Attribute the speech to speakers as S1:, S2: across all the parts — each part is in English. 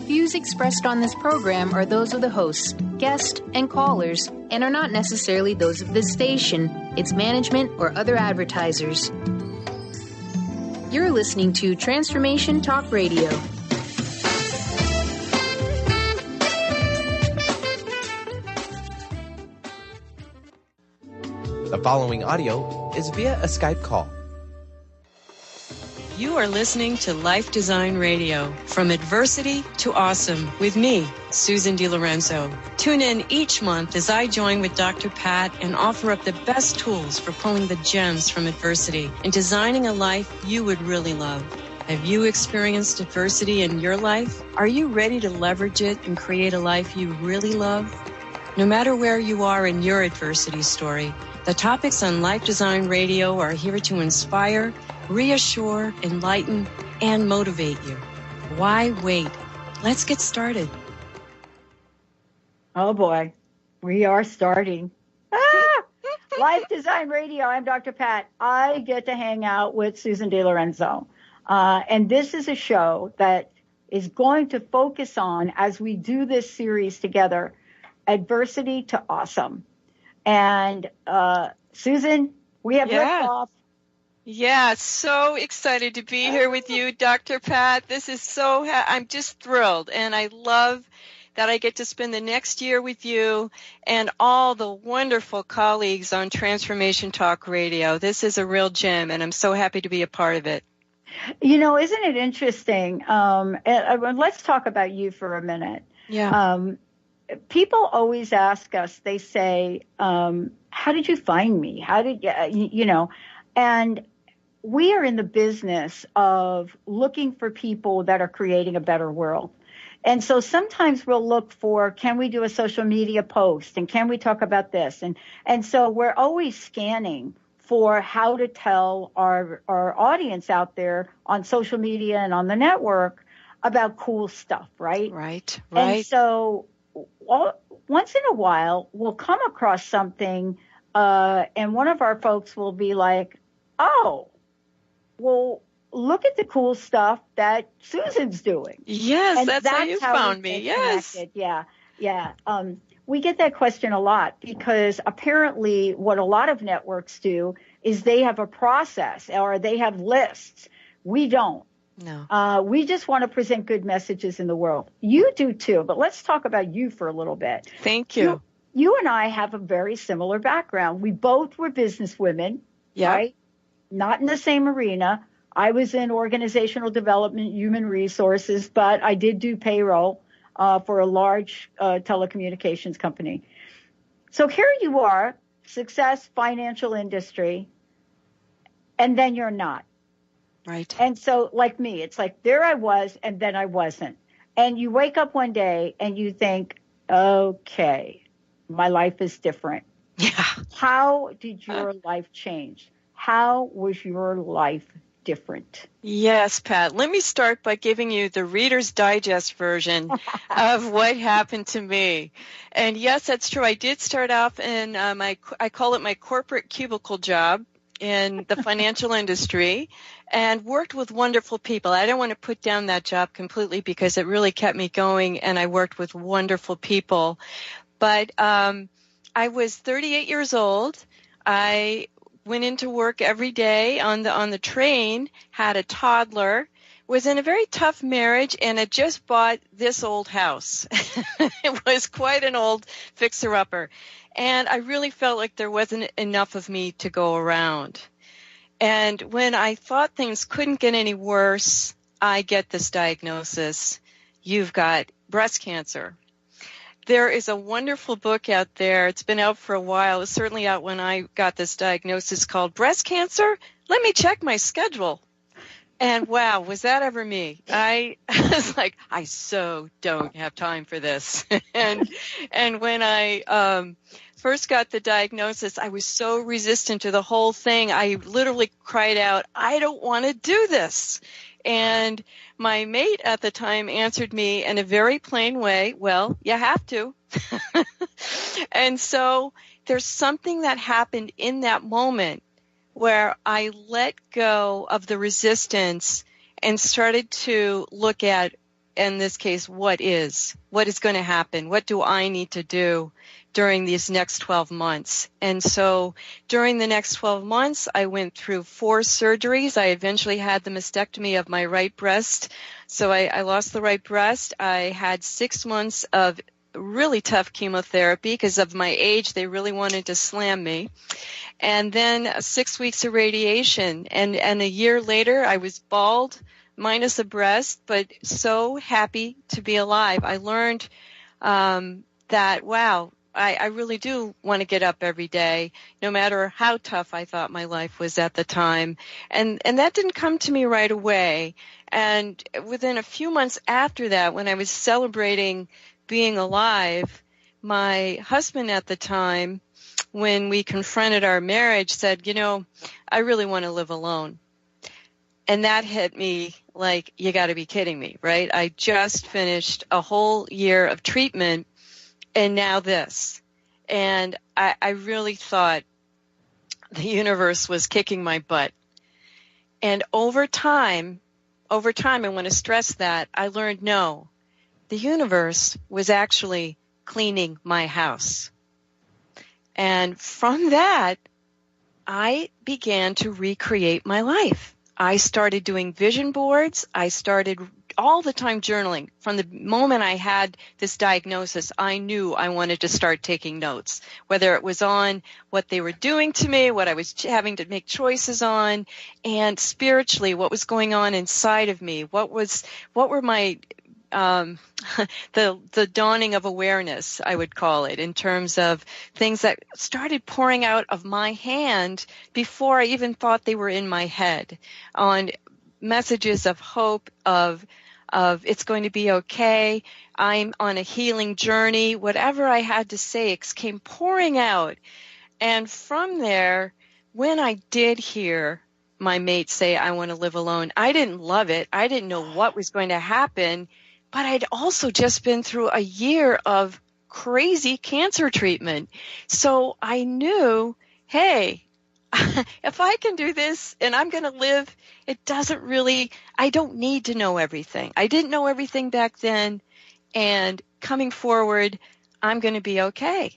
S1: Views expressed on this program are those of the hosts, guests, and callers, and are not necessarily those of this station, its management, or other advertisers. You're listening to Transformation Talk Radio.
S2: The following audio is via a Skype call.
S3: You are listening to Life Design Radio, From Adversity to Awesome, with me, Susan Lorenzo. Tune in each month as I join with Dr. Pat and offer up the best tools for pulling the gems from adversity and designing a life you would really love. Have you experienced adversity in your life? Are you ready to leverage it and create a life you really love? No matter where you are in your adversity story, the topics on Life Design Radio are here to inspire, reassure, enlighten, and motivate you. Why wait? Let's get started.
S4: Oh boy, we are starting. Life Design Radio. I'm Dr. Pat. I get to hang out with Susan Lorenzo. And this is a show that is going to focus on, as we do this series together, adversity to awesome. And Susan, we have liftoff.
S3: Yeah, so excited to be here with you, Dr. Pat. This is I'm just thrilled, and I love that I get to spend the next year with you and all the wonderful colleagues on Transformation Talk Radio. This is a real gem, and I'm so happy to be a part of it.
S4: You know, isn't it interesting? Let's talk about you for a minute.
S3: Yeah.
S4: People always ask us, they say, how did you find me? How did you know, and we are in the business of looking for people that are creating a better world. And so sometimes we'll look for, can we do a social media post? And can we talk about this? And so we're always scanning for how to tell our audience out there on social media and on the network about cool stuff, right?
S3: Right.
S4: And so once in a while, we'll come across something, and one of our folks will be like, oh, well, look at the cool stuff that Susan's doing.
S3: Yes,
S4: and
S3: that's how you found me. Yes.
S4: Yeah. We get that question a lot because apparently what a lot of networks do is they have a process or they have lists. We don't.
S3: No.
S4: We just want to present good messages in the world. You do too, but let's talk about you for a little bit.
S3: Thank you.
S4: You and I have a very similar background. We both were business women, right? Not in the same arena. I was in organizational development, human resources, but I did do payroll for a large telecommunications company. So here you are, success, financial industry, and then you're not.
S3: Right.
S4: And so like me, it's like there I was and then I wasn't. And you wake up one day and you think, okay, my life is different.
S3: Yeah.
S4: How did your life change? How was your life different?
S3: Yes, Pat. Let me start by giving you the Reader's Digest version of what happened to me. And yes, that's true. I did start off in I call it my corporate cubicle job in the financial industry and worked with wonderful people. I don't want to put down that job completely because it really kept me going and I worked with wonderful people. But I was 38 years old. I went into work every day on the train, had a toddler, was in a very tough marriage, and had just bought this old house. It was quite an old fixer-upper. And I really felt like there wasn't enough of me to go around. And when I thought things couldn't get any worse, I get this diagnosis. You've got breast cancer. There is a wonderful book out there. It's been out for a while. It was certainly out when I got this diagnosis called Breast Cancer. Let me check my schedule. And wow, was that ever me? I was like, I so don't have time for this. and when I first got the diagnosis, I was so resistant to the whole thing. I literally cried out, I don't want to do this. And my mate at the time answered me in a very plain way, well, you have to. And so there's something that happened in that moment where I let go of the resistance and started to look at in this case, what is going to happen? What do I need to do during these next 12 months? And so during the next 12 months, I went through 4 surgeries. I eventually had the mastectomy of my right breast. So I lost the right breast. I had 6 months of really tough chemotherapy because of my age. They really wanted to slam me. And then 6 weeks of radiation. And a year later, I was bald, minus a breast, but so happy to be alive. I learned that, wow, I really do want to get up every day, no matter how tough I thought my life was at the time. And that didn't come to me right away. And within a few months after that, when I was celebrating being alive, my husband at the time, when we confronted our marriage, said, you know, I really want to live alone. And that hit me like, you got to be kidding me, right? I just finished a whole year of treatment, and now this. And I really thought the universe was kicking my butt. And over time, I want to stress that, I learned, no, the universe was actually cleaning my house. And from that, I began to recreate my life. I started doing vision boards. I started all the time journaling. From the moment I had this diagnosis, I knew I wanted to start taking notes, whether it was on what they were doing to me, what I was having to make choices on, and spiritually, what was going on inside of me, what were my the dawning of awareness, I would call it, in terms of things that started pouring out of my hand before I even thought they were in my head, on messages of hope, of it's going to be okay, I'm on a healing journey, whatever I had to say, it came pouring out. And from there, when I did hear my mate say, I want to live alone, I didn't love it. I didn't know what was going to happen. But I'd also just been through a year of crazy cancer treatment. So I knew, hey, if I can do this and I'm going to live, I don't need to know everything. I didn't know everything back then. And coming forward, I'm going to be okay.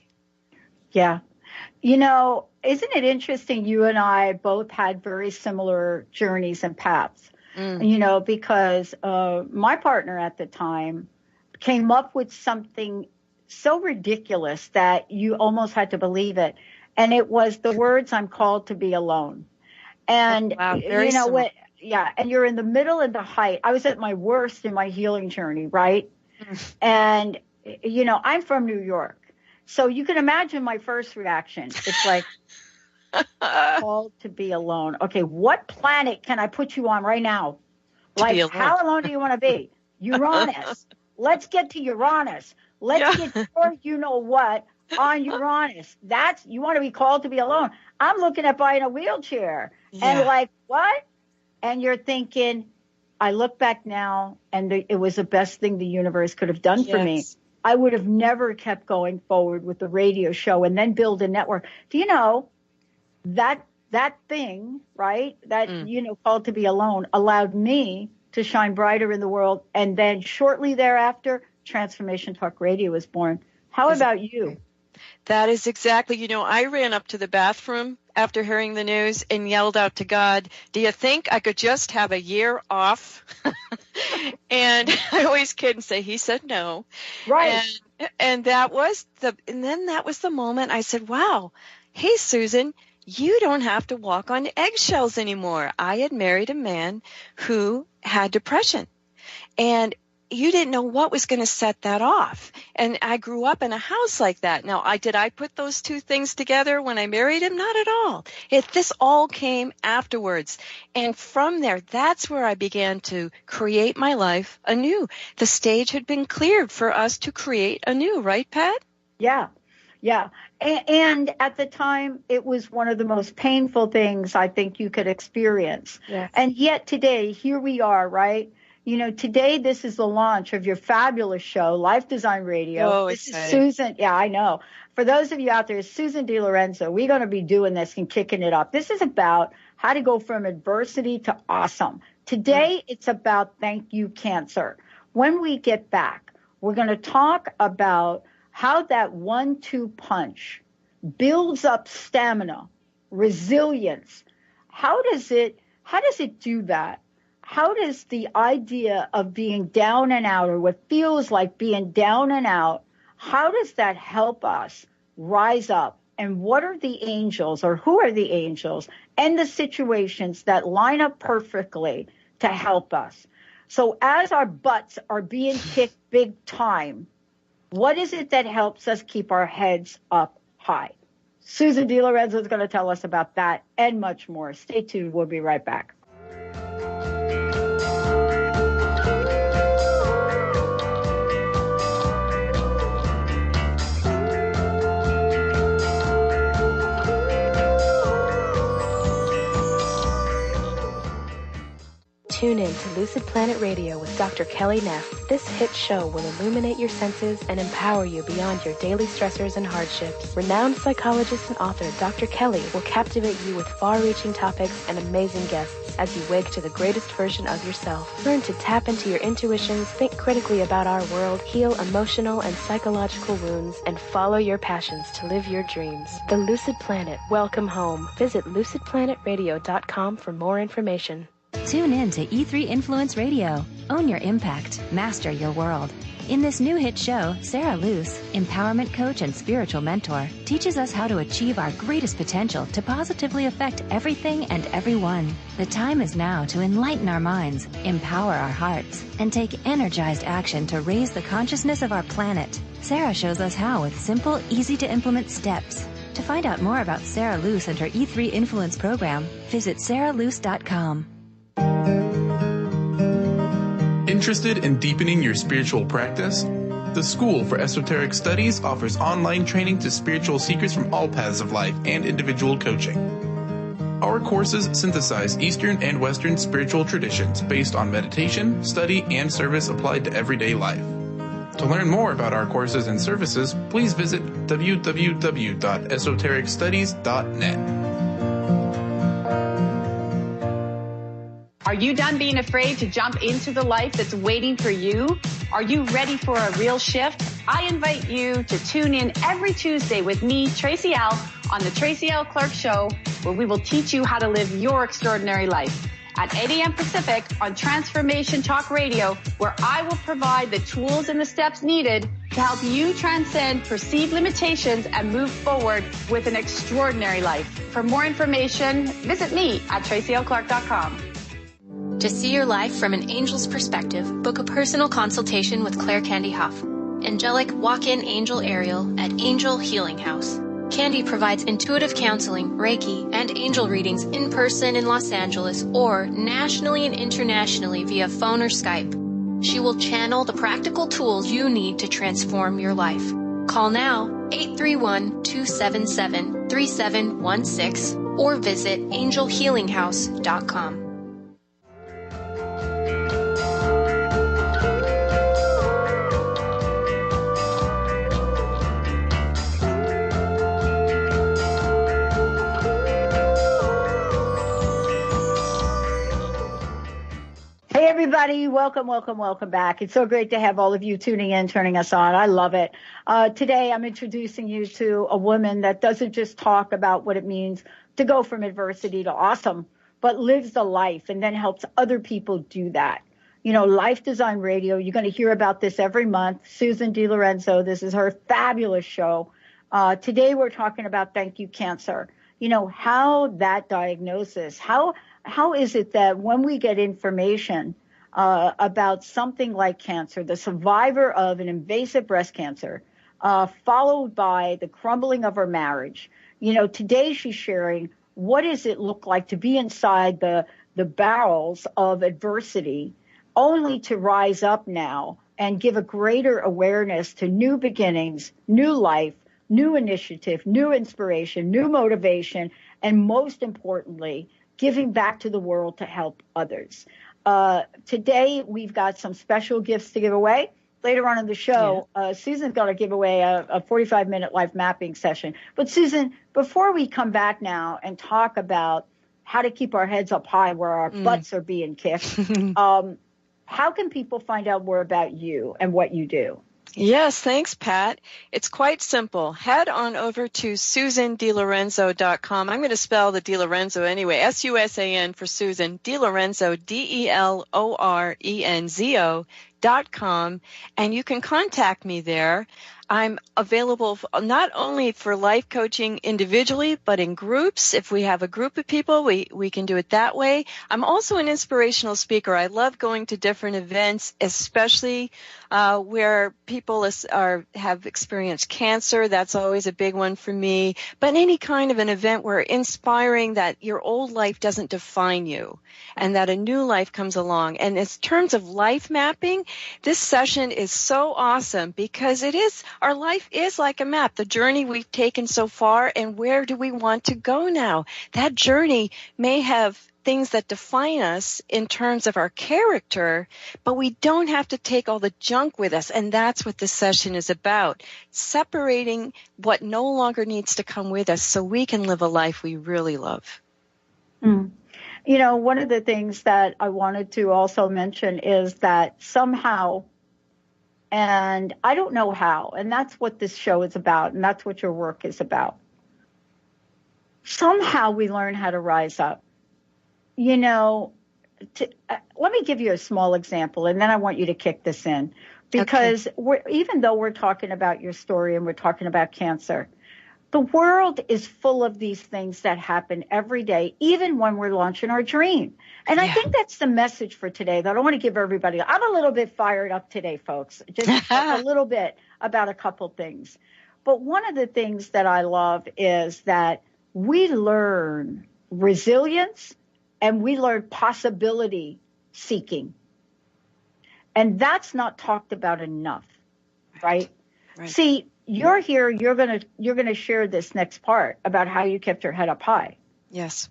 S4: Yeah. You know, isn't it interesting? You and I both had very similar journeys and paths. You know, because my partner at the time came up with something so ridiculous that you almost had to believe it. And it was the words, I'm called to be alone. And, you know what? Yeah. And you're in the middle and the height. I was at my worst in my healing journey, right? And, you know, I'm from New York. So you can imagine my first reaction. It's like, called to be alone. Okay, what planet can I put you on right now? Like, how alone do you want to be? Uranus. Let's get to Uranus. Let's get your you know what on Uranus. You want to be called to be alone. I'm looking at buying a wheelchair. And like, what? And you're thinking, I look back now, and it was the best thing the universe could have done for me. I would have never kept going forward with the radio show and then build a network. Do you know that thing, right, that, you know, called to be alone, allowed me to shine brighter in the world. And then shortly thereafter, Transformation Talk Radio was born. How about you?
S3: That is exactly, you know, I ran up to the bathroom after hearing the news and yelled out to God, do you think I could just have a year off? And I always kid and say, he said no.
S4: Right.
S3: And that was the moment I said, wow, hey, Susan, you don't have to walk on eggshells anymore. I had married a man who had depression, and you didn't know what was going to set that off. And I grew up in a house like that. Now, did I put those two things together when I married him? Not at all. This all came afterwards. And from there, that's where I began to create my life anew. The stage had been cleared for us to create anew, right, Pat?
S4: Yeah. Yeah. And at the time, it was one of the most painful things I think you could experience. Yes. And yet today, here we are, right? You know, today, this is the launch of your fabulous show, Life Design Radio.
S3: Oh,
S4: this is Susan. Yeah, I know. For those of you out there, Susan D. Lorenzo, we're going to be doing this and kicking it up. This is about how to go from adversity to awesome. Today, it's about thank you, cancer. When we get back, we're going to talk about how that 1-2 punch builds up stamina, resilience. How does it do that? How does the idea of being down and out, or what feels like being down and out, how does that help us rise up? And what are the angels, or who are the angels and the situations that line up perfectly to help us? So as our butts are being kicked big time, what is it that helps us keep our heads up high? Susan Lorenzo is going to tell us about that and much more. Stay tuned. We'll be right back.
S5: Tune in to Lucid Planet Radio with Dr. Kelly Neff. This hit show will illuminate your senses and empower you beyond your daily stressors and hardships. Renowned psychologist and author Dr. Kelly will captivate you with far-reaching topics and amazing guests as you wake to the greatest version of yourself. Learn to tap into your intuitions, think critically about our world, heal emotional and psychological wounds, and follow your passions to live your dreams. The Lucid Planet. Welcome home. Visit lucidplanetradio.com for more information.
S6: Tune in to E3 Influence Radio. Own your impact. Master your world. In this new hit show, Sarah Luce, empowerment coach and spiritual mentor, teaches us how to achieve our greatest potential to positively affect everything and everyone. The time is now to enlighten our minds, empower our hearts, and take energized action to raise the consciousness of our planet. Sarah shows us how with simple, easy-to-implement steps. To find out more about Sarah Luce and her E3 Influence program, visit sarahluce.com.
S7: Interested in deepening your spiritual practice? The School for Esoteric Studies offers online training to spiritual seekers from all paths of life and individual coaching. Our courses synthesize Eastern and Western spiritual traditions based on meditation, study, and service applied to everyday life. To learn more about our courses and services, please visit www.esotericstudies.net.
S8: Are you done being afraid to jump into the life that's waiting for you? Are you ready for a real shift? I invite you to tune in every Tuesday with me, Tracy L., on the Tracy L. Clark Show, where we will teach you how to live your extraordinary life. At 8 a.m. Pacific on Transformation Talk Radio, where I will provide the tools and the steps needed to help you transcend perceived limitations and move forward with an extraordinary life. For more information, visit me at tracylclark.com.
S1: To see your life from an angel's perspective, book a personal consultation with Claire Candy Huff, angelic walk-in angel Ariel at Angel Healing House. Candy provides intuitive counseling, Reiki, and angel readings in person in Los Angeles or nationally and internationally via phone or Skype. She will channel the practical tools you need to transform your life. Call now 831-277-3716 or visit angelhealinghouse.com.
S4: Hey, everybody. Welcome back. It's so great to have all of you tuning in, turning us on. I love it. Today, I'm introducing you to a woman that doesn't just talk about what it means to go from adversity to awesome, but lives the life and then helps other people do that. You know, Life Design Radio, you're going to hear about this every month. Susan Lorenzo, this is her fabulous show. Today, we're talking about Thank You Cancer. You know, how that diagnosis, how is it that when we get information about something like cancer, the survivor of an invasive breast cancer, followed by the crumbling of her marriage, you know, today she's sharing what does it look like to be inside the barrels of adversity, only to rise up now and give a greater awareness to new beginnings, new life, new initiative, new inspiration, new motivation, and most importantly, giving back to the world to help others. Today, we've got some special gifts to give away. Later on in the show, Susan's going to give away a 45-minute life mapping session. But Susan, before we come back now and talk about how to keep our heads up high where our butts are being kicked, how can people find out more about you and what you do?
S3: Yes, thanks, Pat. It's quite simple. Head on over to SusanDiLorenzo.com. I'm going to spell the DiLorenzo anyway. SUSAN for Susan, DiLorenzo, DeLorenzo.com. And you can contact me there. I'm available not only for life coaching individually, but in groups. If we have a group of people, we can do it that way. I'm also an inspirational speaker. I love going to different events, especially where people have experienced cancer. That's always a big one for me. But any kind of an event where inspiring that your old life doesn't define you and that a new life comes along. And in terms of life mapping, this session is so awesome because our life is like a map, the journey we've taken so far, and where do we want to go now? That journey may have things that define us in terms of our character, but we don't have to take all the junk with us, and that's what this session is about, separating what no longer needs to come with us so we can live a life we really love.
S4: Mm. You know, one of the things that I wanted to also mention is that somehow, and I don't know how, and that's what this show is about, and that's what your work is about. Somehow we learn how to rise up. You know, let me give you a small example, and then I want you to kick this in. Because even though we're talking about your story and we're talking about cancer, the world is full of these things that happen every day, even when we're launching our dream. And I think that's the message for today that I want to give everybody. I'm a little bit fired up today, folks, just a little bit about a couple things. But one of the things that I love is that we learn resilience and we learn possibility seeking. And that's not talked about enough, right? See, you're here, you're going to share this next part about how you kept your head up high.
S3: Yes.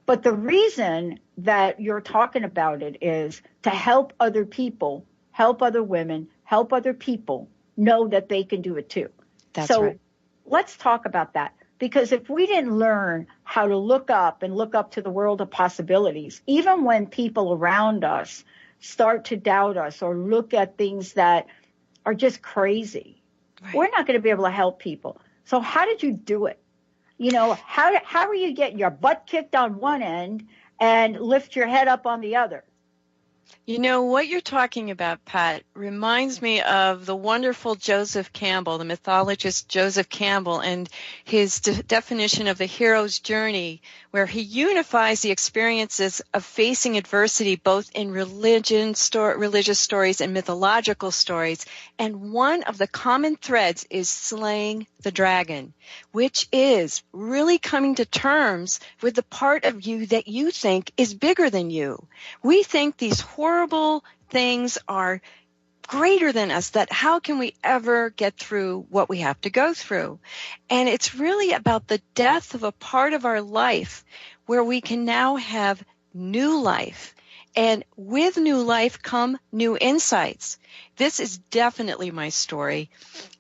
S4: But the reason that you're talking about it is to help other people, help other women, help other people know that they can do it too.
S3: That's right.
S4: Let's talk about that. Because if we didn't learn how to look up to the world of possibilities, even when people around us start to doubt us or look at things that are just crazy, we're not going to be able to help people. So how did you do it? You know, how are you getting your butt kicked on one end and lift your head up on the other?
S3: You know, what you're talking about, Pat, reminds me of the wonderful Joseph Campbell, the mythologist Joseph Campbell, and his definition of the hero's journey, where he unifies the experiences of facing adversity both in religious stories and mythological stories. And one of the common threads is slaying the dragon, which is really coming to terms with the part of you that you think is bigger than you. We think these horrible things are greater than us, that how can we ever get through what we have to go through? And it's really about the death of a part of our life where we can now have new life. And with new life come new insights. This is definitely my story.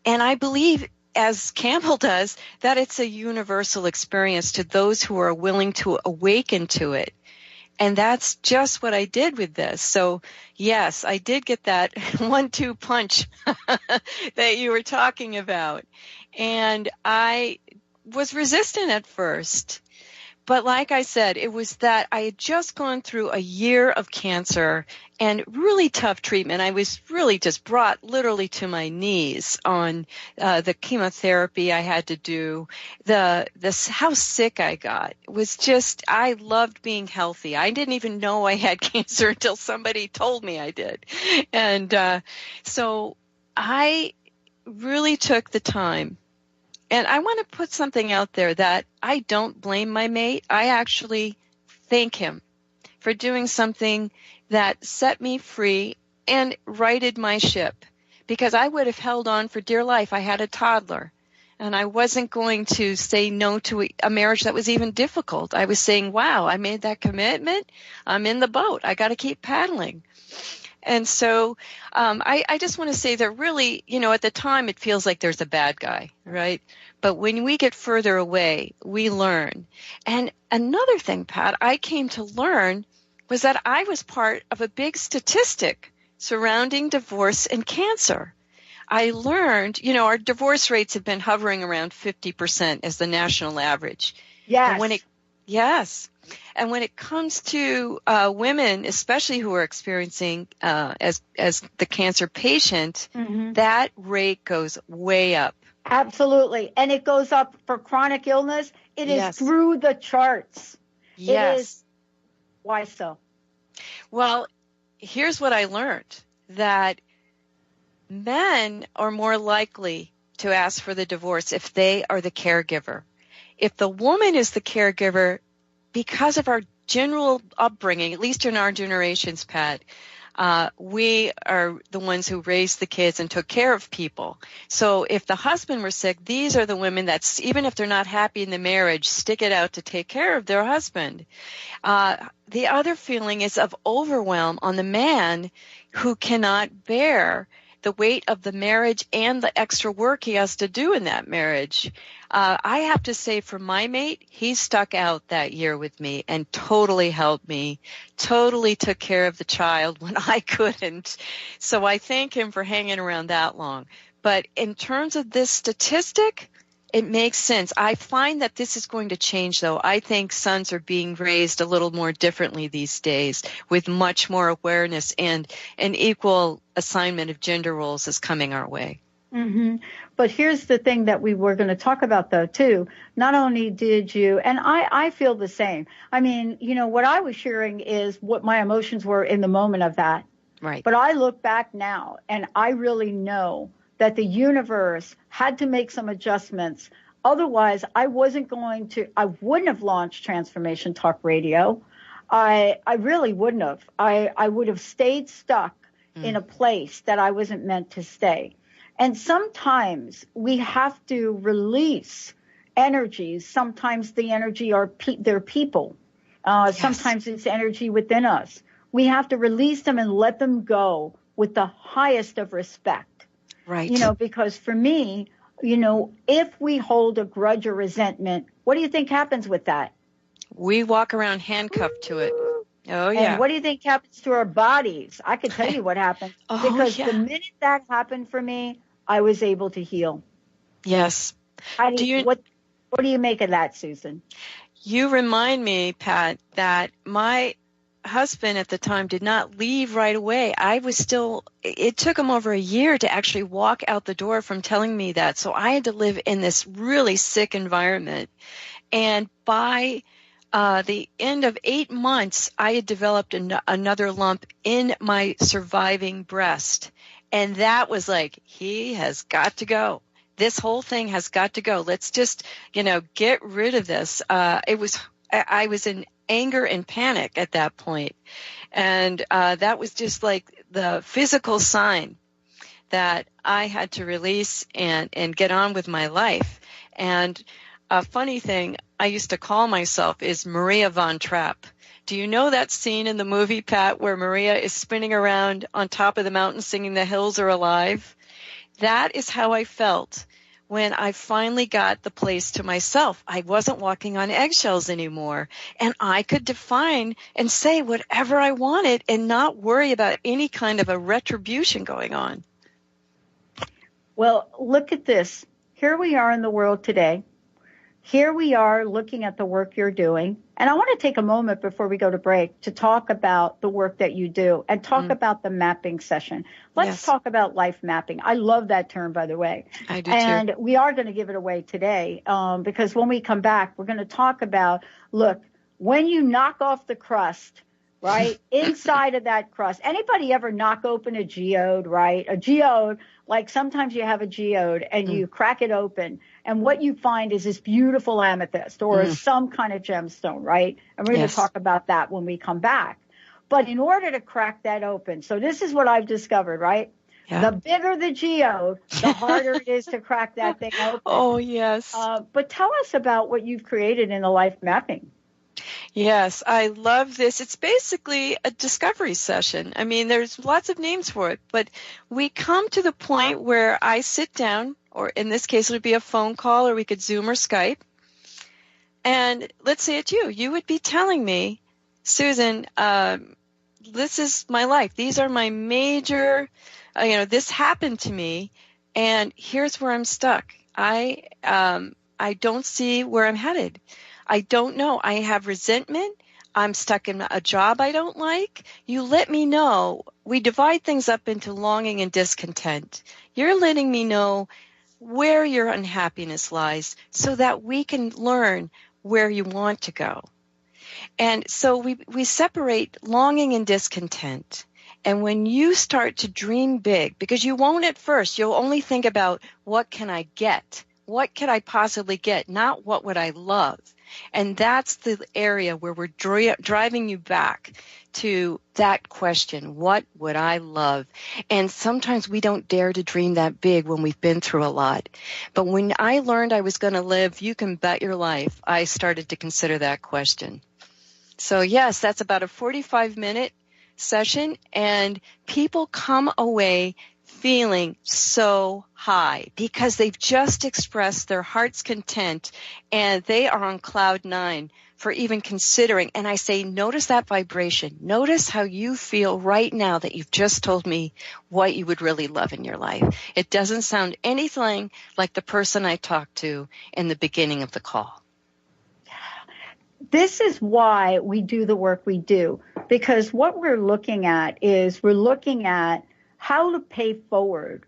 S3: And I believe, as Campbell does, that it's a universal experience to those who are willing to awaken to it. And that's just what I did with this. So, yes, I did get that 1-2 punch that you were talking about. And I was resistant at first. But like I said, it was that I had just gone through a year of cancer and really tough treatment. I was really just brought literally to my knees on the chemotherapy I had to do. How sick I got was just, I loved being healthy. I didn't even know I had cancer until somebody told me I did. And so I really took the time. And I want to put something out there that I don't blame my mate. I actually thank him for doing something that set me free and righted my ship, because I would have held on for dear life. I had a toddler, and I wasn't going to say no to a marriage that was even difficult. I was saying, wow, I made that commitment. I'm in the boat. I got to keep paddling. And so I just want to say that really, you know, at the time it feels like there's a bad guy, right? But when we get further away, we learn. And another thing, Pat, I came to learn was that I was part of a big statistic surrounding divorce and cancer. I learned, our divorce rates have been hovering around 50% as the national average.
S4: Yes.
S3: Yes. And when it comes to women, especially who are experiencing as the cancer patient, that rate goes way up.
S4: Absolutely. And it goes up for chronic illness. It is through the charts.
S3: Yes.
S4: It is. Why so?
S3: Well, here's what I learned, that men are more likely to ask for the divorce if they are the caregiver. If the woman is the caregiver, because of our general upbringing, at least in our generations, Pat, we are the ones who raised the kids and took care of people. So if the husband were sick, these are the women that, even if they're not happy in the marriage, stick it out to take care of their husband. The other feeling is of overwhelm on the man who cannot bear the weight of the marriage and the extra work he has to do in that marriage. I have to say, for my mate, he stuck out that year with me and totally helped me, totally took care of the child when I couldn't. So I thank him for hanging around that long. But in terms of this statistic, it makes sense. I find that this is going to change, though. I think sons are being raised a little more differently these days, with much more awareness, and an equal assignment of gender roles is coming our way.
S4: But here's the thing that we were going to talk about, though, too. Not only did you, and I feel the same. I mean, what I was sharing is what my emotions were in the moment of that.
S3: Right.
S4: But I look back now, and I really know that the universe had to make some adjustments. Otherwise, I wouldn't have launched Transformation Talk Radio. I really wouldn't have. I would have stayed stuck in a place that I wasn't meant to stay. And sometimes we have to release energies. Sometimes the energy are they're people. Sometimes it's energy within us. We have to release them and let them go with the highest of respect.
S3: Right.
S4: Because for me, if we hold a grudge or resentment, what do you think happens with that?
S3: We walk around handcuffed to it. Oh, yeah.
S4: And what do you think happens to our bodies? I can tell you what happened. Because the minute that happened for me, I was able to heal.
S3: Yes.
S4: What do you make of that, Susan?
S3: You remind me, Pat, that my husband at the time did not leave right away. It took him over a year to actually walk out the door from telling me that. So I had to live in this really sick environment. And by the end of 8 months, I had developed another lump in my surviving breast. And that was like, he has got to go. This whole thing has got to go. Let's just, get rid of this. I was in anger and panic at that point. And that was just like the physical sign that I had to release and get on with my life. And a funny thing I used to call myself is Maria Von Trapp. Do you know that scene in the movie, Pat, where Maria is spinning around on top of the mountain singing "The Hills Are Alive"? That is how I felt when I finally got the place to myself. I wasn't walking on eggshells anymore, and I could define and say whatever I wanted and not worry about any kind of a retribution going on.
S4: Well, look at this. Here we are in the world today. Here we are looking at the work you're doing. And I want to take a moment before we go to break to talk about the work that you do and talk about the mapping session. Let's talk about life mapping. I love that term, by the way.
S3: I do
S4: and
S3: too.
S4: We are going to give it away today because when we come back, we're going to talk about, look, when you knock off the crust, right, inside of that crust. Anybody ever knock open a geode, right? A geode, like sometimes you have a geode and you crack it open. And what you find is this beautiful amethyst or some kind of gemstone, right? And we're going to talk about that when we come back. But in order to crack that open, so this is what I've discovered, right? Yeah. The bigger the geode, the harder it is to crack that thing open.
S3: Oh, yes.
S4: But tell us about what you've created in the life mapping.
S3: Yes, I love this. It's basically a discovery session. I mean, there's lots of names for it, but we come to the point where I sit down, or in this case, it would be a phone call, or we could Zoom or Skype. And let's say it's you. You would be telling me Susan, this is my life. These are my major, this happened to me, and here's where I'm stuck. I don't see where I'm headed. I don't know. I have resentment. I'm stuck in a job I don't like. You let me know. We divide things up into longing and discontent. You're letting me know where your unhappiness lies so that we can learn where you want to go. And so we separate longing and discontent. And when you start to dream big, because you won't at first, you'll only think about what can I get? What could I possibly get? Not what would I love? And that's the area where we're driving you back to that question, what would I love? And sometimes we don't dare to dream that big when we've been through a lot. But when I learned I was going to live, you can bet your life, I started to consider that question. So yes, that's about a 45-minute session, and people come away feeling so high because they've just expressed their heart's content and they are on cloud 9 for even considering. And I say, notice that vibration. Notice how you feel right now that you've just told me what you would really love in your life. It doesn't sound anything like the person I talked to in the beginning of the call.
S4: This is why we do the work we do, because what we're looking at is we're looking at how to pay forward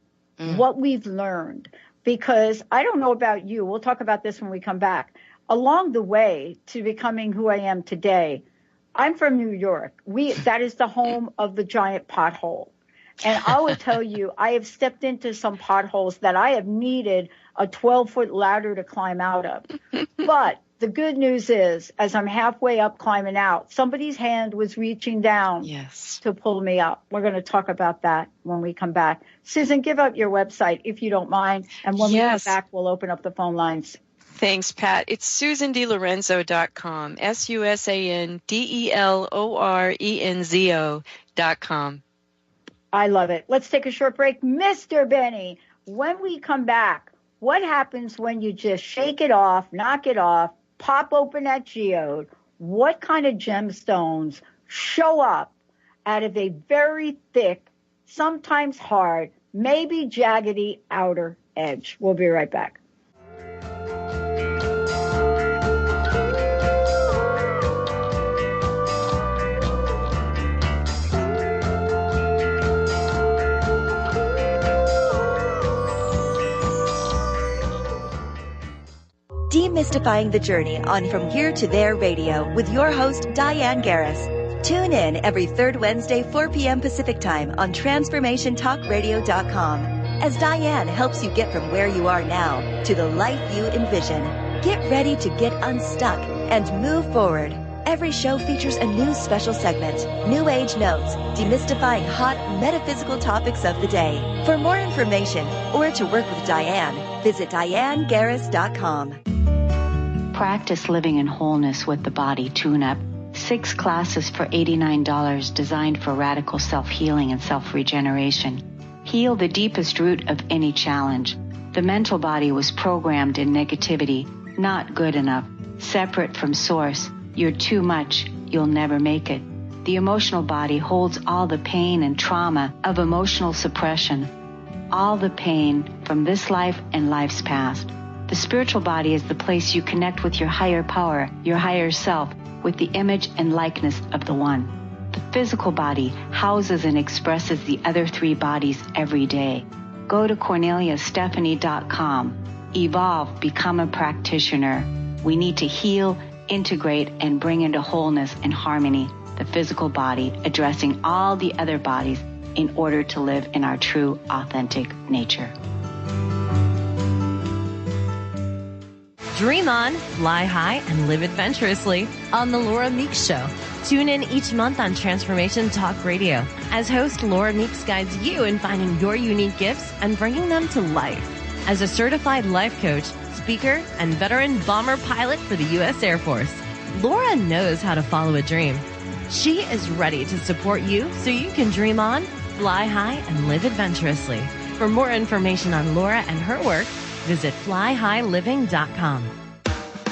S4: what we've learned. Because I don't know about you, we'll talk about this when we come back. Along the way to becoming who I am today, I'm from New York. That is the home of the giant pothole. And I will tell you, I have stepped into some potholes that I have needed a 12-foot ladder to climb out of. But the good news is, as I'm halfway up climbing out, somebody's hand was reaching down to pull me up. We're going to talk about that when we come back. Susan, give up your website if you don't mind. And when we come back, we'll open up the phone lines.
S3: Thanks, Pat. It's SusanDeLorenzo.com, SusanDeLorenzo.com.
S4: I love it. Let's take a short break. Mr. Benny, when we come back, what happens when you just shake it off, knock it off, pop open that geode? What kind of gemstones show up out of a very thick, sometimes hard, maybe jaggedy outer edge? We'll be right back.
S9: Demystifying the journey on From Here to There Radio with your host, Diane Garris. Tune in every third Wednesday, 4 p.m. Pacific Time on TransformationTalkRadio.com as Diane helps you get from where you are now to the life you envision. Get ready to get unstuck and move forward. Every show features a new special segment, New Age Notes, demystifying hot metaphysical topics of the day. For more information or to work with Diane, visit DianeGarris.com.
S10: Practice living in wholeness with the body tune-up. 6 classes for $89 designed for radical self-healing and self-regeneration. Heal the deepest root of any challenge. The mental body was programmed in negativity, not good enough, separate from source. You're too much, you'll never make it. The emotional body holds all the pain and trauma of emotional suppression, all the pain from this life and lives past. The spiritual body is the place you connect with your higher power, your higher self, with the image and likeness of the One. The physical body houses and expresses the other 3 bodies every day. Go to CorneliaStephanie.com. Evolve, become a practitioner. We need to heal, integrate, and bring into wholeness and harmony the physical body, addressing all the other bodies in order to live in our true, authentic nature.
S11: Dream on, fly high, and live adventurously on The Laura Meeks Show. Tune in each month on Transformation Talk Radio as host Laura Meeks guides you in finding your unique gifts and bringing them to life. As a certified life coach, speaker, and veteran bomber pilot for the U.S. Air Force, Laura knows how to follow a dream. She is ready to support you so you can dream on, fly high, and live adventurously. For more information on Laura and her work, visit flyhighliving.com.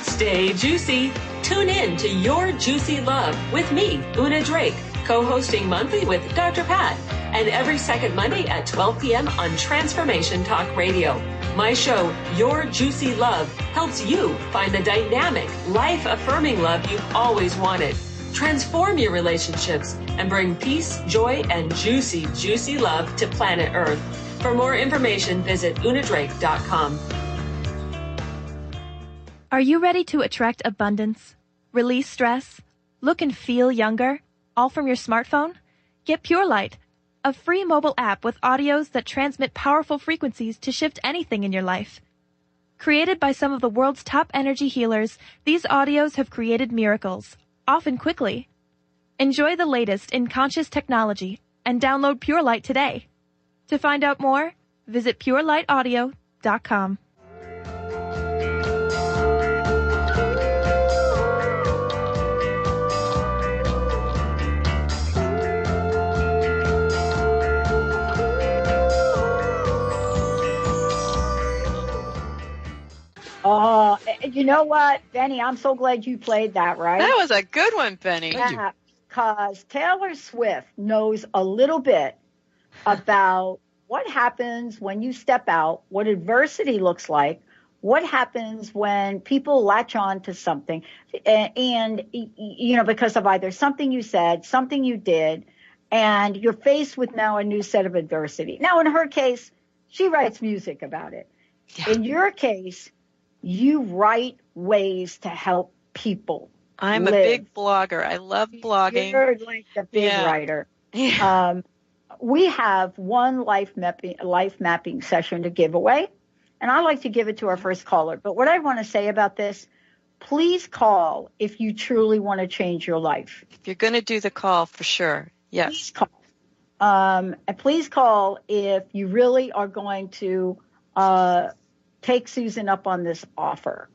S12: Stay juicy. Tune in to Your Juicy Love with me, Una Drake, co-hosting monthly with Dr. Pat, and every second Monday at 12 p.m. on Transformation Talk Radio. My show, Your Juicy Love, helps you find the dynamic, life-affirming love you've always wanted. Transform your relationships and bring peace, joy, and juicy, juicy love to planet Earth. For more information, visit unadrake.com.
S13: Are you ready to attract abundance, release stress, look and feel younger, all from your smartphone? Get Pure Light, a free mobile app with audios that transmit powerful frequencies to shift anything in your life. Created by some of the world's top energy healers, these audios have created miracles, often quickly. Enjoy the latest in conscious technology and download Pure Light today. To find out more, visit purelightaudio.com.
S4: You know what, Benny? I'm so glad you played that, right?
S3: That was a good one, Benny.
S4: Yeah, because Taylor Swift knows a little bit about what happens when you step out, what adversity looks like, what happens when people latch on to something, and you know, because of either something you said, something you did, and you're faced with now a new set of adversity. Now, in her case, she writes music about it. Yeah. In your case, you write ways to help people.
S3: I'm
S4: live.
S3: A big blogger. I love blogging.
S4: You're like the big writer. Yeah. We have one life mapping session to give away, and I like to give it to our first caller. But what I want to say about this, please call if you truly want to change your life.
S3: If you're going to do the call, for sure. Yes.
S4: Please call. And please call if you really are going to take Susan up on this offer.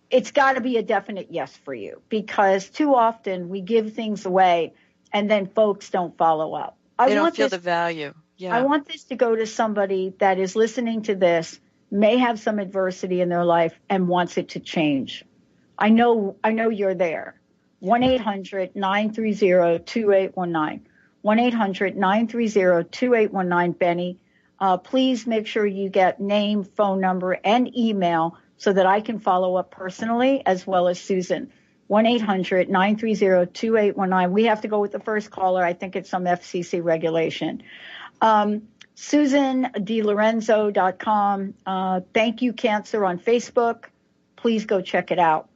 S4: It's got to be a definite yes for you, because too often we give things away and then folks don't follow up.
S3: They don't feel the value. Yeah.
S4: I want this to go to somebody that is listening to this, may have some adversity in their life and wants it to change. I know you're there. 1-800-930-2819. 1-800-930-2819, Benny. Please make sure you get name, phone number, and email so that I can follow up personally, as well as Susan. 1-800-930-2819. We have to go with the first caller. I think it's some FCC regulation. SusanDiLorenzo.com. Thank You Cancer on Facebook. Please go check it out.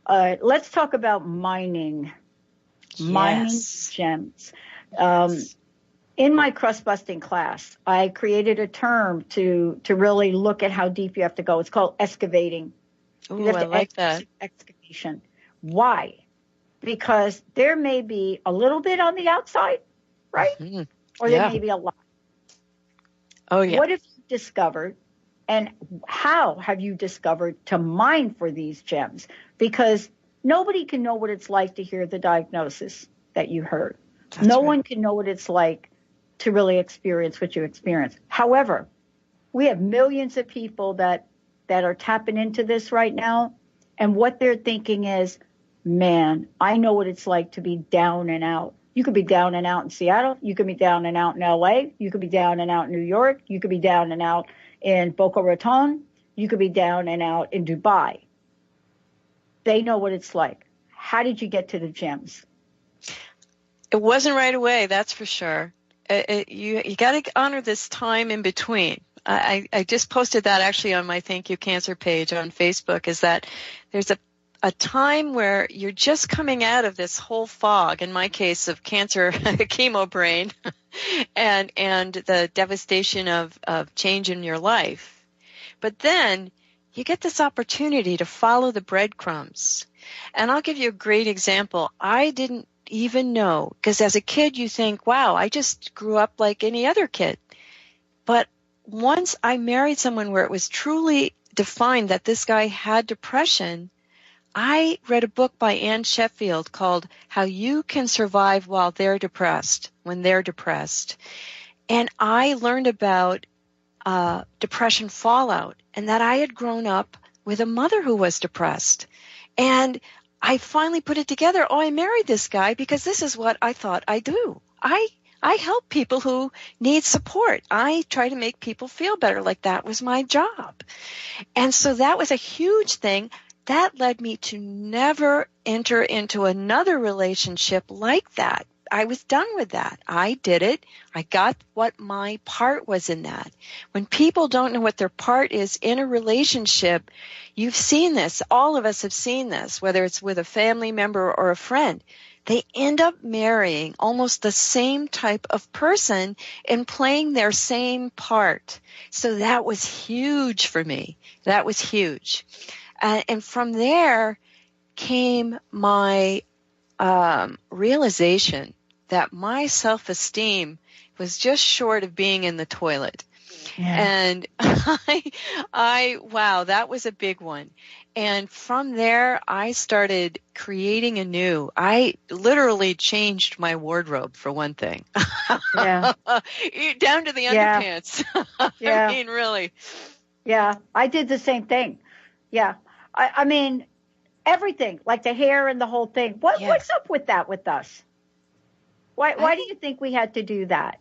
S4: Let's talk about mining. Yes. Mining gems. In my crust busting class, I created a term to really look at how deep you have to go. It's called excavating.
S3: Ooh, I like that.
S4: Excavation. Why? Because there may be a little bit on the outside, right? Mm-hmm. Or there may be a lot.
S3: Oh, yeah.
S4: What have you discovered, and how have you discovered to mine for these gems? Because nobody can know what it's like to hear the diagnosis that you heard. No one can know what it's like to really experience what you experience. However, we have millions of people that are tapping into this right now, and what they're thinking is, man, I know what it's like to be down and out. You could be down and out in Seattle. You could be down and out in LA. You could be down and out in New York. You could be down and out in Boca Raton. You could be down and out in Dubai. They know what it's like. How did you get to the gems?
S3: It wasn't right away, that's for sure. You got to honor this time in between. I just posted that actually on my Thank You Cancer page on Facebook, is that there's a time where you're just coming out of this whole fog, in my case of cancer, chemo brain, and the devastation of change in your life. But then you get this opportunity to follow the breadcrumbs. And I'll give you a great example. I didn't even know, because as a kid you think, wow, I just grew up like any other kid. But once I married someone where it was truly defined that this guy had depression, I read a book by Anne Sheffield called How You Can Survive While They're Depressed, When They're Depressed. And I learned about depression fallout, and that I had grown up with a mother who was depressed. And I finally put it together. Oh, I married this guy because this is what I thought I do. I help people who need support. I try to make people feel better, like that was my job. And so that was a huge thing. That led me to never enter into another relationship like that. I was done with that. I did it. I got what my part was in that. When people don't know what their part is in a relationship, you've seen this. All of us have seen this, whether it's with a family member or a friend. They end up marrying almost the same type of person and playing their same part. So that was huge for me. That was huge. And from there came my realization that my self-esteem was just short of being in the toilet. Yeah. And wow, that was a big one. And from there, I started creating anew. I literally changed my wardrobe, for one thing. Yeah. Down to the underpants. Yeah. I mean, really.
S4: Yeah, I did the same thing. Yeah. I mean, everything, like the hair and the whole thing. What's up with that with us? Why do you think we had to do that?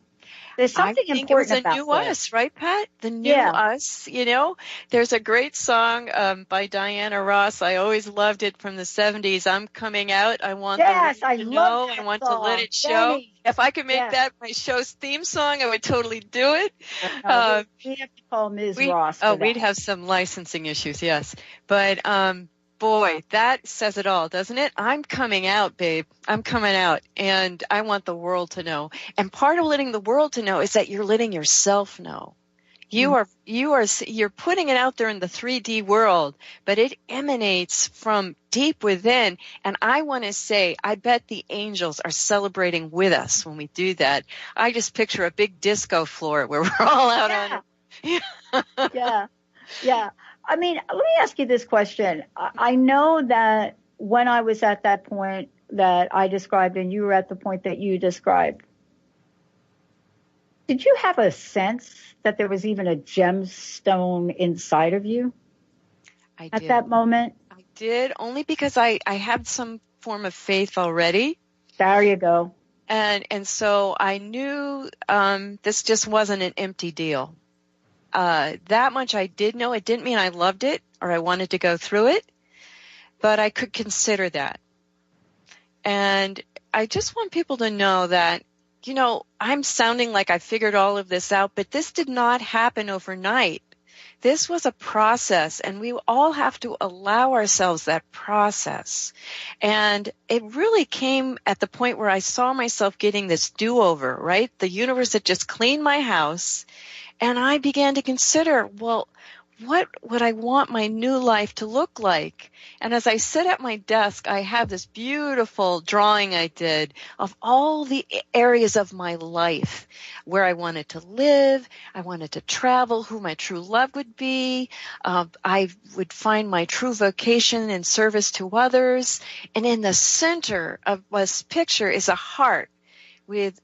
S4: There's something important about
S3: it was a new us, right, Pat? The new us, you know. There's a great song by Diana Ross. I always loved it from the 70s. I'm coming out. I want the world to know. I want to let it show. If I could make that my show's theme song, I would totally do it.
S4: We have to call Ms. Ross.
S3: Oh, we'd have some licensing issues, yes. But boy, that says it all, doesn't it? I'm coming out, babe. I'm coming out, and I want the world to know. And part of letting the world to know is that you're letting yourself know. You're putting it out there in the 3D world, but it emanates from deep within. And I want to say, I bet the angels are celebrating with us when we do that. I just picture a big disco floor where we're all out on it.
S4: Yeah. I mean, let me ask you this question. I know that when I was at that point that I described and you were at the point that you described, did you have a sense that there was even a gemstone inside of you at that moment?
S3: I did, only because I had some form of faith already.
S4: There you go.
S3: And so I knew this just wasn't an empty deal. That much I did know. It didn't mean I loved it or I wanted to go through it, but I could consider that. And I just want people to know that, you know, I'm sounding like I figured all of this out, but this did not happen overnight. This was a process, and we all have to allow ourselves that process. And it really came at the point where I saw myself getting this do-over, right? The universe had just cleaned my house. And I began to consider, well, what would I want my new life to look like? And as I sit at my desk, I have this beautiful drawing I did of all the areas of my life where I wanted to live, I wanted to travel, who my true love would be. I would find my true vocation in service to others. And in the center of this picture is a heart with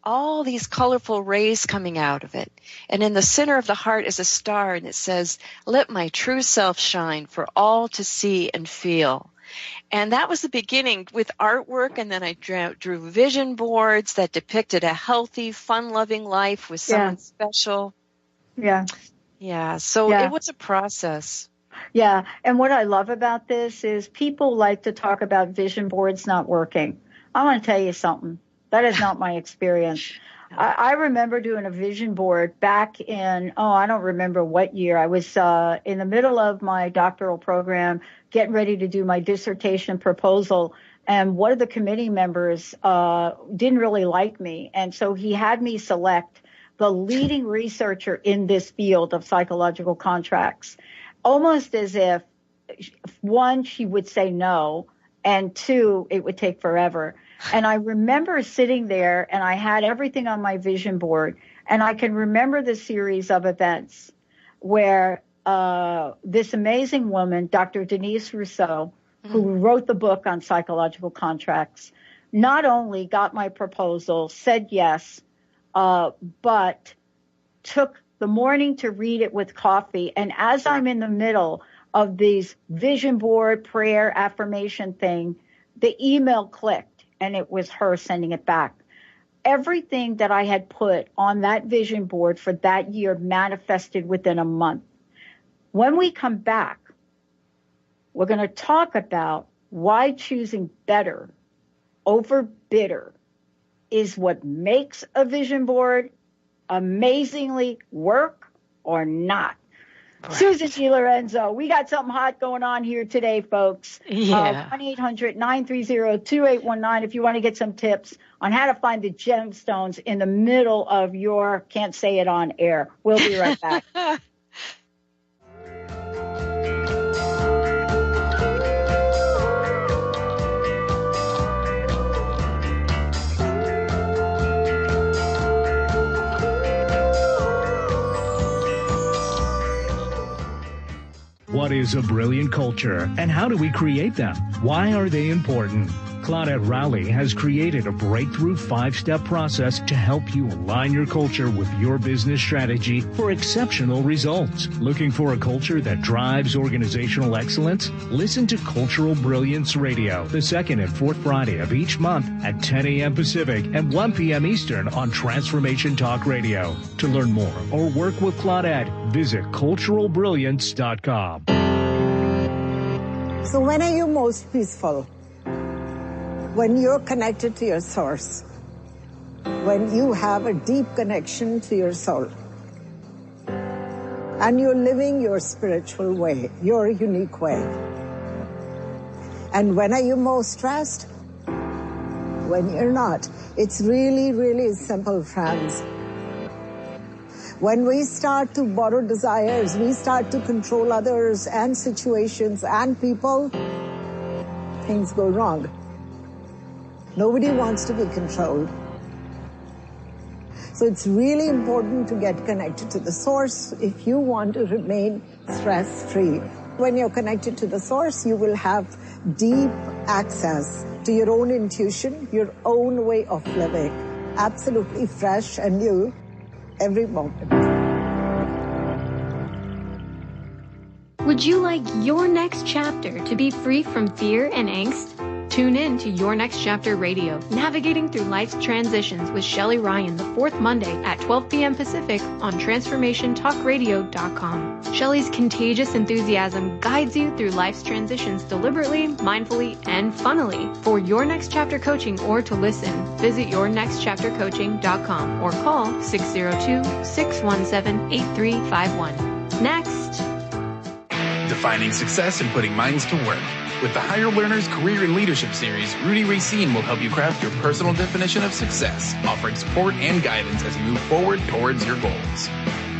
S3: all these colorful rays coming out of it. And in the center of the heart is a star, and it says, "Let my true self shine for all to see and feel." And that was the beginning with artwork, and then I drew vision boards that depicted a healthy, fun-loving life with someone special.
S4: Yeah.
S3: Yeah, so it was a process.
S4: Yeah, and what I love about this is people like to talk about vision boards not working. I want to tell you something. That is not my experience. I remember doing a vision board back in, I don't remember what year. I was in the middle of my doctoral program, getting ready to do my dissertation proposal, and one of the committee members didn't really like me. And so he had me select the leading researcher in this field of psychological contracts, almost as if, one, she would say no, and two, it would take forever. And I remember sitting there, and I had everything on my vision board, and I can remember the series of events where this amazing woman, Dr. Denise Rousseau, who wrote the book on psychological contracts, not only got my proposal, said yes, but took the morning to read it with coffee. And as I'm in the middle of these vision board prayer affirmation thing, the email clicked and it was her sending it back. Everything that I had put on that vision board for that year manifested within a month. When we come back, we're going to talk about why choosing better over bitter is what makes a vision board amazingly work or not. Right. Susan G. Lorenzo, we got something hot going on here today, folks.
S3: Yeah.
S4: 1-800-930-2819 if you want to get some tips on how to find the gemstones in the middle of your can't say it on air. We'll be right back.
S14: What is a brilliant culture, and how do we create them? Why are they important? Claudette Rowley has created a breakthrough 5-step process to help you align your culture with your business strategy for exceptional results. Looking for a culture that drives organizational excellence? Listen to Cultural Brilliance Radio, the second and fourth Friday of each month at 10 a.m. Pacific and 1 p.m. Eastern on Transformation Talk Radio. To learn more or work with Claudette, visit culturalbrilliance.com.
S15: So when are you most peaceful? When you're connected to your source, when you have a deep connection to your soul, and you're living your spiritual way, your unique way. And when are you most stressed? When you're not. It's really, really simple, friends. When we start to borrow desires, we start to control others and situations and people, things go wrong. Nobody wants to be controlled. So it's really important to get connected to the source if you want to remain stress-free. When you're connected to the source, you will have deep access to your own intuition, your own way of living, absolutely fresh and new every moment.
S16: Would you like your next chapter to be free from fear and angst? Tune in to Your Next Chapter Radio, navigating through life's transitions with Shelley Ryan the fourth Monday at 12 p.m. Pacific on TransformationTalkRadio.com. Shelley's contagious enthusiasm guides you through life's transitions deliberately, mindfully, and funnily. For Your Next Chapter coaching or to listen, visit YourNextChapterCoaching.com or call 602-617-8351. Next.
S7: Defining success and putting minds to work. With the Higher Learners Career and Leadership Series, Rudy Racine will help you craft your personal definition of success, offering support and guidance as you move forward towards your goals.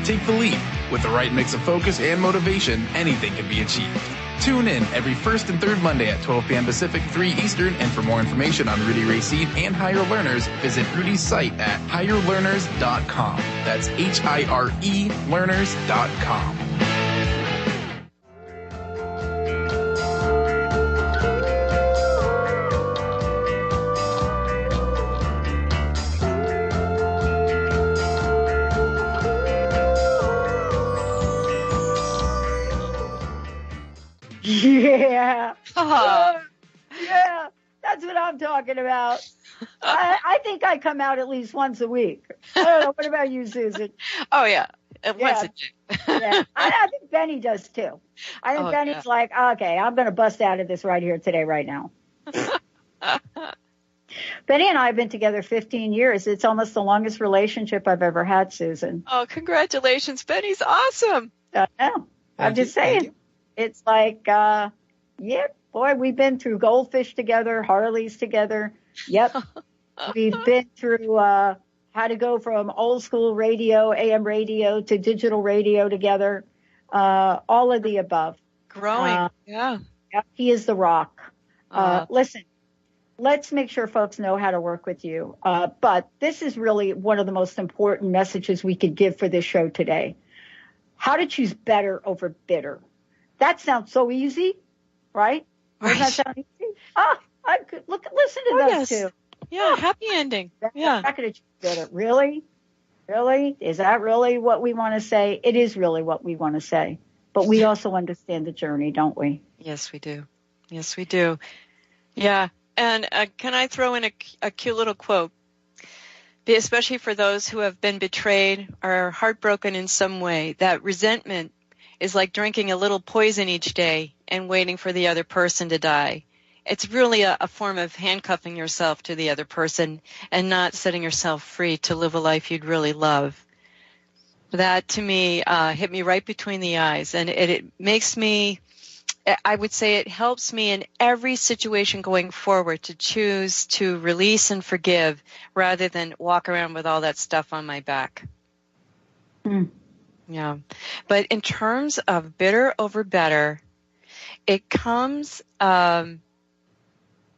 S7: Take the lead. With the right mix of focus and motivation, anything can be achieved. Tune in every first and third Monday at 12 p.m. Pacific, 3 Eastern, and for more information on Rudy Racine and Higher Learners, visit Rudy's site at higherlearners.com. That's HIRE learners.com.
S4: Yeah. Yeah. That's what I'm talking about. I think I come out at least once a week. I don't know. What about you, Susan?
S3: Oh, yeah. Once a day.
S4: Yeah. I think Benny does, too. I think Benny's like, okay, I'm going to bust out of this right here today, right now. Benny and I have been together 15 years. It's almost the longest relationship I've ever had, Susan.
S3: Oh, congratulations. Benny's awesome.
S4: I know. I'm just saying. It's like, yeah, boy, we've been through Goldfish together, Harleys together. Yep. We've been through how to go from old school radio, AM radio, to digital radio together. All of the above.
S3: Growing. Yeah.
S4: He is the rock. Listen, let's make sure folks know how to work with you. But this is really one of the most important messages we could give for this show today. How to choose better over bitter. That sounds so easy, right? Doesn't that sound easy? I could listen to those two.
S3: Yeah, happy ending. Yeah.
S4: Not going to choose bitter. Really? Really? Is that really what we want to say? It is really what we want to say. but we also understand the journey, don't we?
S3: Yes, we do. Yes, we do. Yeah. And can I throw in a cute little quote? Especially for those who have been betrayed or heartbroken in some way, that resentment is like drinking a little poison each day and waiting for the other person to die. It's really a form of handcuffing yourself to the other person and not setting yourself free to live a life you'd really love. That, to me, hit me right between the eyes. And it makes me, I would say it helps me in every situation going forward to choose to release and forgive rather than walk around with all that stuff on my back.
S4: Mm.
S3: Yeah. But in terms of bitter over better, it comes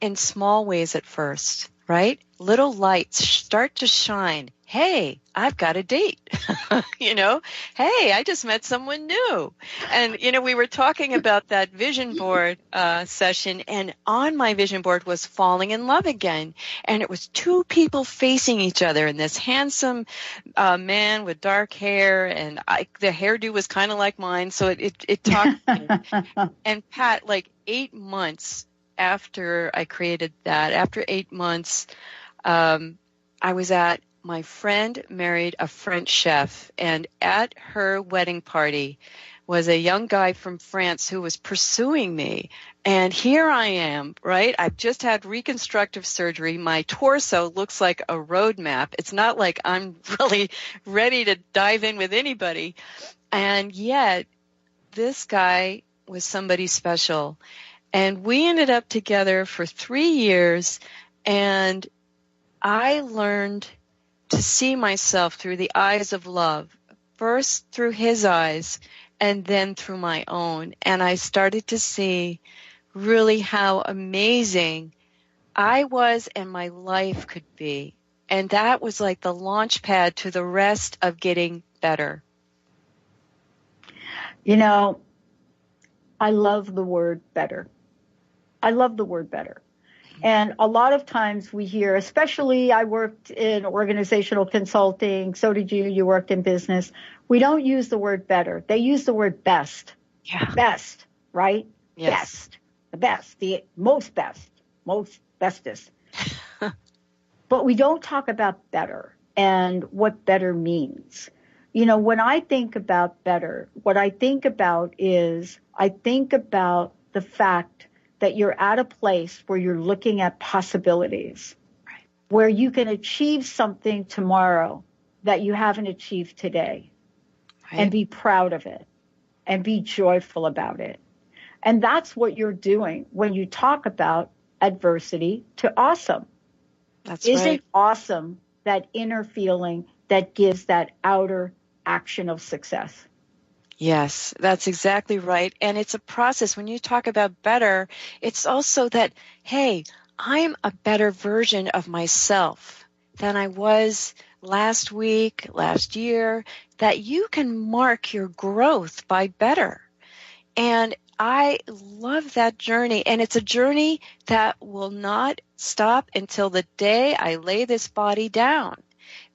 S3: in small ways at first, right? Little lights start to shine. Hey, I've got a date. Hey, I just met someone new. And, we were talking about that vision board session, and on my vision board was falling in love again. And it was two people facing each other, and this handsome man with dark hair, and the hairdo was kind of like mine, so it talked to me. And Pat, like 8 months after I created that, after 8 months, I was at my friend married a French chef, and at her wedding party was a young guy from France who was pursuing me. And here I am, right? I've just had reconstructive surgery. My torso looks like a road map. It's not like I'm really ready to dive in with anybody. And yet, this guy was somebody special. And we ended up together for 3 years, and I learned to see myself through the eyes of love, first through his eyes and then through my own. And I started to see really how amazing I was and my life could be. And that was like the launch pad to the rest of getting better.
S4: I love the word better. I love the word better. And a lot of times we hear, especially I worked in organizational consulting, so did you, you worked in business. We don't use the word better. They use the word best.
S3: Yeah.
S4: Best, right?
S3: Yes.
S4: Best. The best. The most best. Most bestest. But we don't talk about better and what better means. When I think about better, what I think about is I think about the fact that you're at a place where you're looking at possibilities, right, where you can achieve something tomorrow that you haven't achieved today, right, and be proud of it and be joyful about it. And that's what you're doing when you talk about adversity to awesome.
S3: That's
S4: Isn't
S3: right.
S4: awesome that inner feeling that gives that outer action of success?
S3: Yes, that's exactly right. And it's a process. When you talk about better, it's also that, hey, I'm a better version of myself than I was last week, last year, that you can mark your growth by better. And I love that journey. And it's a journey that will not stop until the day I lay this body down.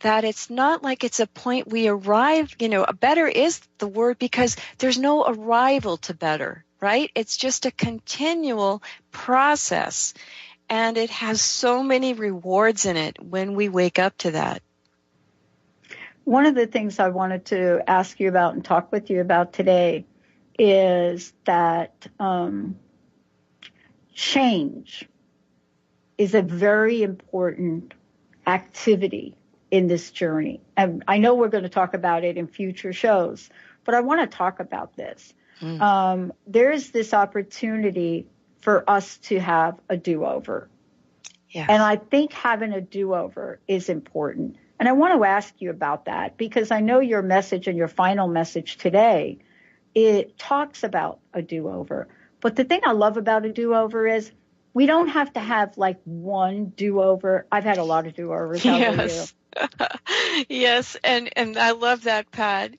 S3: That it's not like it's a point we arrive, better is the word because there's no arrival to better, right? It's just a continual process, and it has so many rewards in it when we wake up to that.
S4: One of the things I wanted to ask you about and talk with you about today is that change is a very important activity in this journey. And I know we're going to talk about it in future shows, but I want to talk about this. There's this opportunity for us to have a do-over.
S3: Yes.
S4: And I think having a do-over is important. And I want to ask you about that because I know your message and your final message today, it talks about a do-over. But the thing I love about a do-over is we don't have to have like one do-over. I've had a lot of do-overs. How about you?
S3: Yes, and I love that, Pat.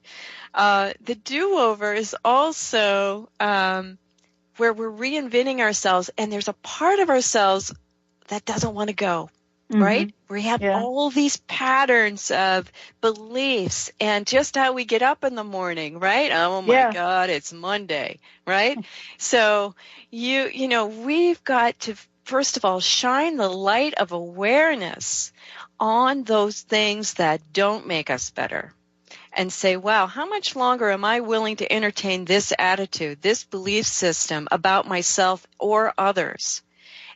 S3: The do-over is also where we're reinventing ourselves, and there's a part of ourselves that doesn't want to go. right? We have all these patterns of beliefs and just how we get up in the morning, right? Oh my God, it's Monday, right? So you know, we've got to, first of all, shine the light of awareness on those things that don't make us better and say, wow, how much longer am I willing to entertain this attitude, this belief system about myself or others?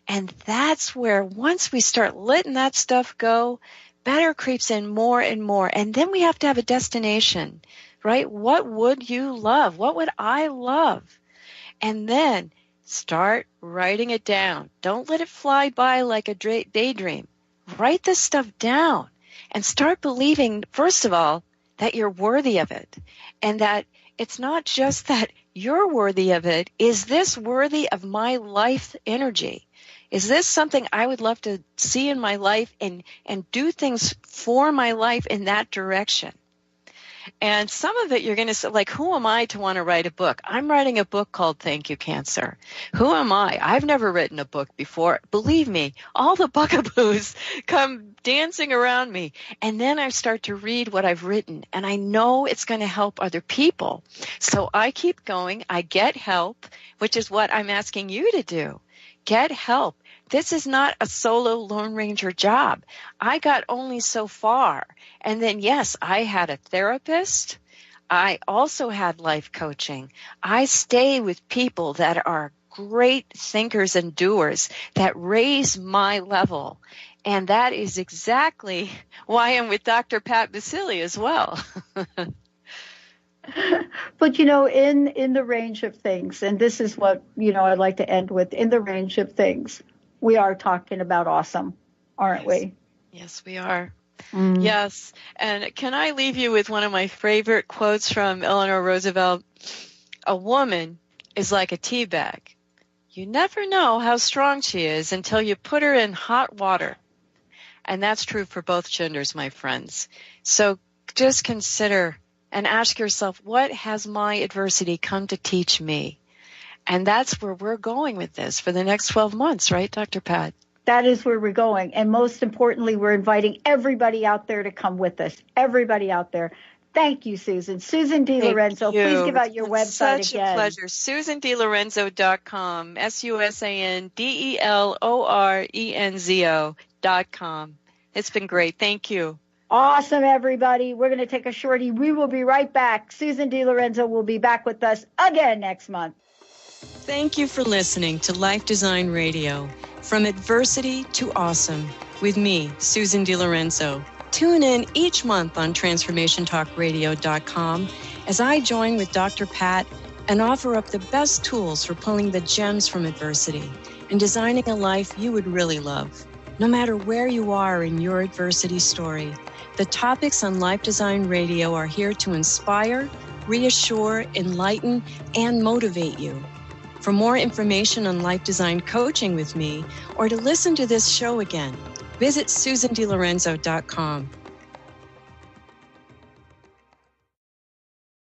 S3: And that's where once we start letting that stuff go, better creeps in more and more. And then we have to have a destination, right? What would you love? What would I love? And then start writing it down. Don't let it fly by like a daydream. Write this stuff down and start believing, first of all, that you're worthy of it. And that it's not just that you're worthy of it. Is this worthy of my life energy? Is this something I would love to see in my life and do things for my life in that direction? And some of it you're going to say, like, who am I to want to write a book? I'm writing a book called Thank You, Cancer. Who am I? I've never written a book before. Believe me, all the bugaboos come dancing around me. And then I start to read what I've written, and I know it's going to help other people. So I keep going. I get help, which is what I'm asking you to do. Get help. This is not a solo Lone Ranger job. I got only so far. And then, yes, I had a therapist. I also had life coaching. I stay with people that are great thinkers and doers that raise my level. And that is exactly why I'm with Dr. Pat Basili as well.
S4: But, you know, in the range of things, and this is what, you know, I'd like to end with, in the range of things, we are talking about awesome, aren't we?
S3: Yes, we are. Yes. And can I leave you with one of my favorite quotes from Eleanor Roosevelt? A woman is like a tea bag. You never know how strong she is until you put her in hot water. And that's true for both genders, my friends. So just consider and ask yourself, what has my adversity come to teach me? And that's where we're going with this for the next 12 months, right, Dr. Pat?
S4: That is where we're going. And most importantly, we're inviting everybody out there to come with us. Everybody out there. Thank you, Susan. Susan D. Lorenzo, please give out your website
S3: again. Such
S4: a
S3: pleasure. SusanDeLorenzo.com. SusanDeLorenzo.com. It's been great. Thank you.
S4: Awesome, everybody. We're going to take a shorty. We will be right back. Susan D. Lorenzo will be back with us again next month.
S3: Thank you for listening to Life Design Radio. From adversity to awesome, with me, Susan D. Lorenzo. Tune in each month on TransformationTalkRadio.com as I join with Dr. Pat and offer up the best tools for pulling the gems from adversity and designing a life you would really love. No matter where you are in your adversity story, the topics on Life Design Radio are here to inspire, reassure, enlighten, and motivate you. For more information on life design coaching with me, or to listen to this show again, visit SusanDeLorenzo.com.